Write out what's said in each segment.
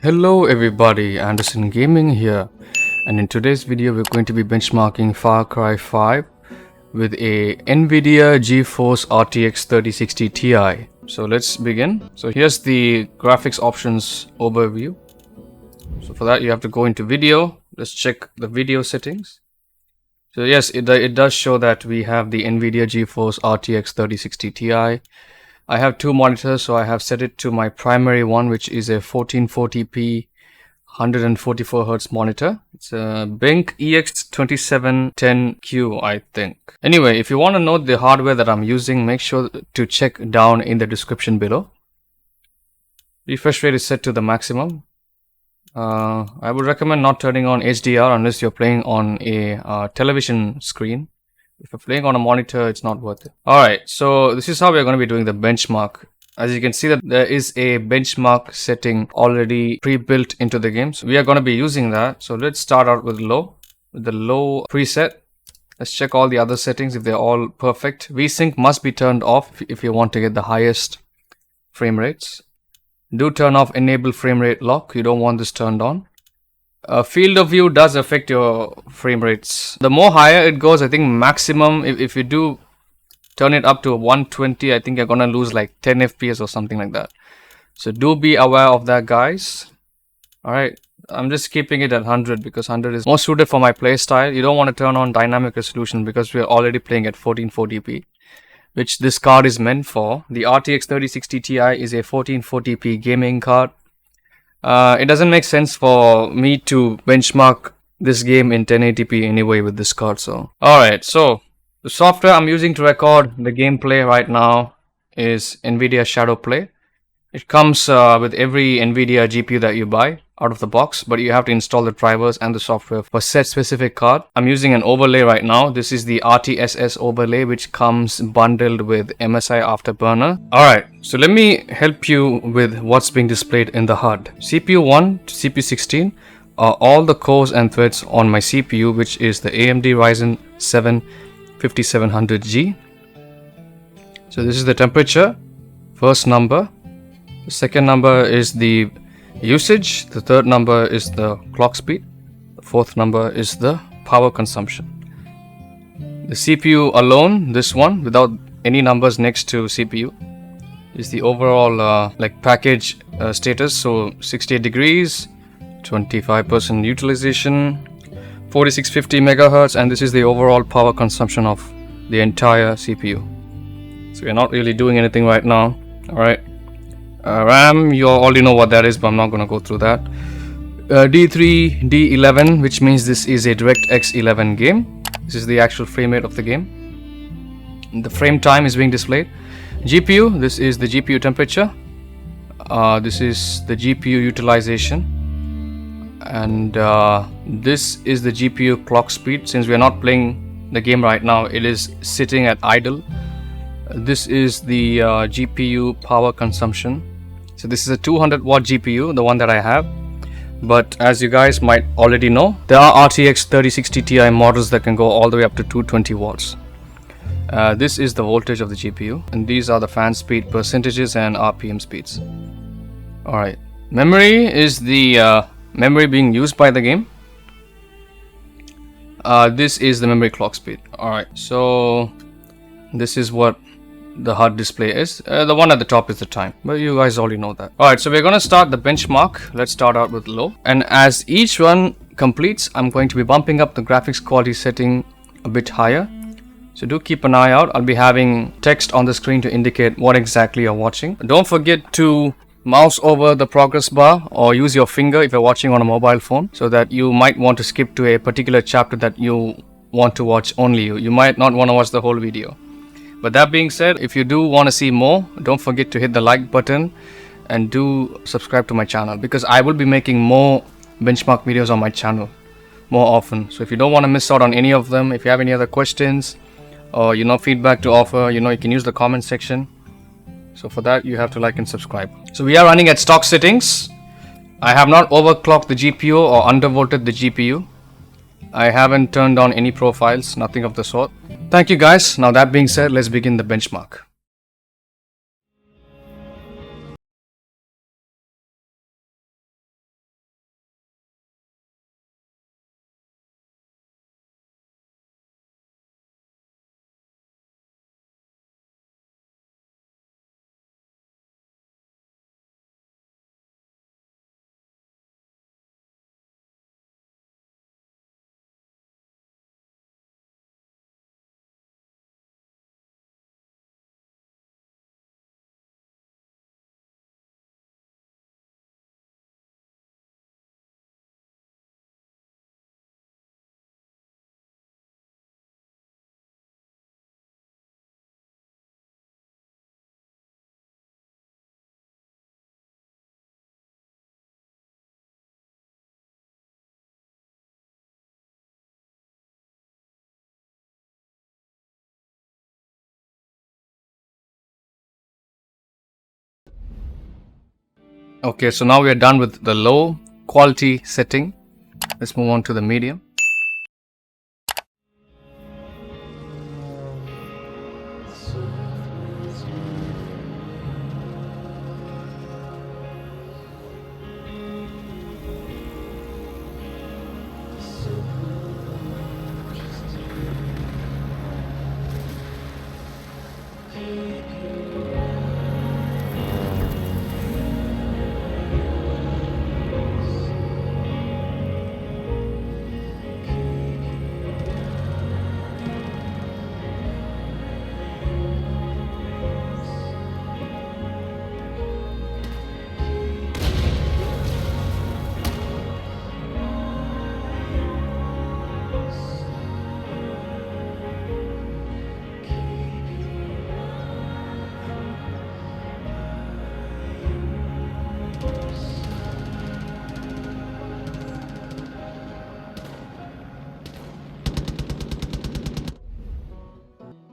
Hello everybody, Anderson Gaming here, and in today's video we're going to be benchmarking Far Cry 5 with a NVIDIA GeForce RTX 3060 Ti. So let's begin. So here's the graphics options overview. So for that you have to go into video. Let's check the video settings. So yes, it does show that we have the NVIDIA GeForce RTX 3060 Ti. I have two monitors, so I have set it to my primary one, which is a 1440p 144Hz monitor. It's a BINC EX2710Q, I think. Anyway, if you want to know the hardware that I'm using, make sure to check down in the description below. Refresh rate is set to the maximum. I would recommend not turning on HDR unless you're playing on a television screen. If you're playing on a monitor, it's not worth it. Alright, so this is how we're going to be doing the benchmark. As you can see that there is a benchmark setting already pre-built into the game. So we are going to be using that. So let's start out with low. With the low preset. Let's check all the other settings if they're all perfect. VSync must be turned off if you want to get the highest frame rates. Do turn off enable frame rate lock. You don't want this turned on. Field of view does affect your frame rates. The more higher it goes, I think maximum, if you do turn it up to 120, I think you're gonna lose like 10 FPS or something like that. So do be aware of that, guys. Alright, I'm just keeping it at 100 because 100 is more suited for my playstyle. You don't want to turn on dynamic resolution because we're already playing at 1440p, which this card is meant for. The RTX 3060 Ti is a 1440p gaming card. It doesn't make sense for me to benchmark this game in 1080p anyway with this card. So alright, so the software I'm using to record the gameplay right now is NVIDIA Shadow Play. It comes with every NVIDIA GPU that you buy out of the box, but you have to install the drivers and the software for set specific card. I'm using an overlay right now. This is the RTSS overlay, which comes bundled with MSI Afterburner. Alright, so let me help you with what's being displayed in the HUD. CPU 1 to CPU 16 are all the cores and threads on my CPU, which is the AMD Ryzen 7 5700G. So this is the temperature, first number. The second number is the usage. The third number is the clock speed. The fourth number is the power consumption. The CPU alone, this one without any numbers next to CPU, is the overall package status. So 68 degrees, 25% utilization, 4650 megahertz, and this is the overall power consumption of the entire CPU. So we're not really doing anything right now. Alright. RAM, you already know what that is, but I'm not going to go through that. D3, D11, which means this is a DirectX 11 game. This is the actual frame rate of the game. The frame time is being displayed. GPU, this is the GPU temperature. This is the GPU utilization. And this is the GPU clock speed. Since we are not playing the game right now, it is sitting at idle. This is the GPU power consumption. So this is a 200 watt GPU, the one that I have. But as you guys might already know, there are RTX 3060 Ti models that can go all the way up to 220 watts. This is the voltage of the GPU, and these are the fan speed percentages and RPM speeds. Alright, memory is the memory being used by the game. This is the memory clock speed. Alright, so this is what the HUD display is. The one at the top is the time, but you guys already know that. Alright, so we're going to start the benchmark. Let's start out with low, and as each run completes, I'm going to be bumping up the graphics quality setting a bit higher. So do keep an eye out. I'll be having text on the screen to indicate what exactly you're watching. Don't forget to mouse over the progress bar or use your finger if you're watching on a mobile phone, so that you might want to skip to a particular chapter that you want to watch only. You might not want to watch the whole video. But that being said, if you do want to see more, don't forget to hit the like button and do subscribe to my channel, because I will be making more benchmark videos on my channel more often. So if you don't want to miss out on any of them, if you have any other questions or feedback to offer, you can use the comment section. So for that, you have to like and subscribe. So we are running at stock settings. I have not overclocked the GPU or undervolted the GPU. I haven't turned on any profiles, nothing of the sort. Thank you guys. Now that being said, let's begin the benchmark. Okay, so now we are done with the low quality setting. Let's move on to the medium.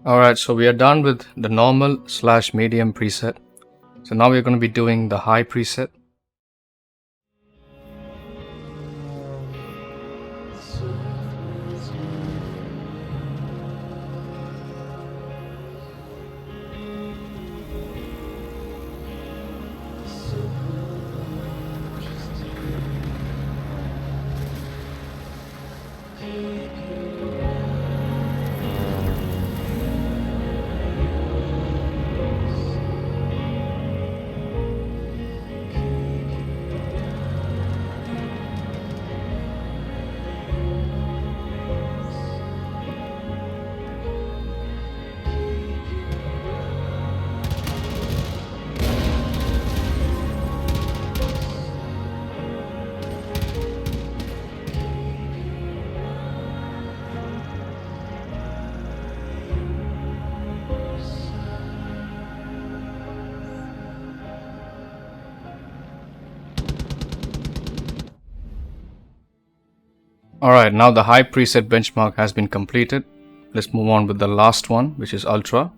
Alright, so we are done with the normal / medium preset. So now we're going to be doing the high preset. Alright, now the high preset benchmark has been completed. Let's move on with the last one, which is ultra.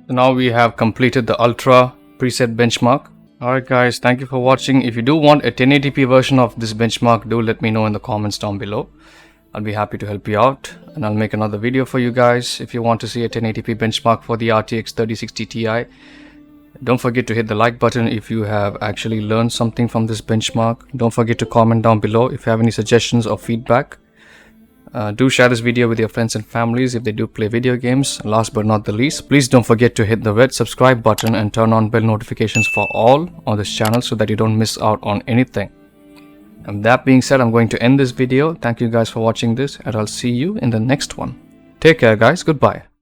So now we have completed the ultra preset benchmark. Alright guys, thank you for watching. If you do want a 1080p version of this benchmark, do let me know in the comments down below. I'll be happy to help you out, and I'll make another video for you guys. If you want to see a 1080p benchmark for the RTX 3060 Ti, don't forget to hit the like button if you have actually learned something from this benchmark. Don't forget to comment down below if you have any suggestions or feedback. Do share this video with your friends and families if they do play video games. Last but not the least, please don't forget to hit the red subscribe button and turn on bell notifications for all on this channel so that you don't miss out on anything. And that being said, I'm going to end this video. Thank you guys for watching this, and I'll see you in the next one. Take care guys, goodbye.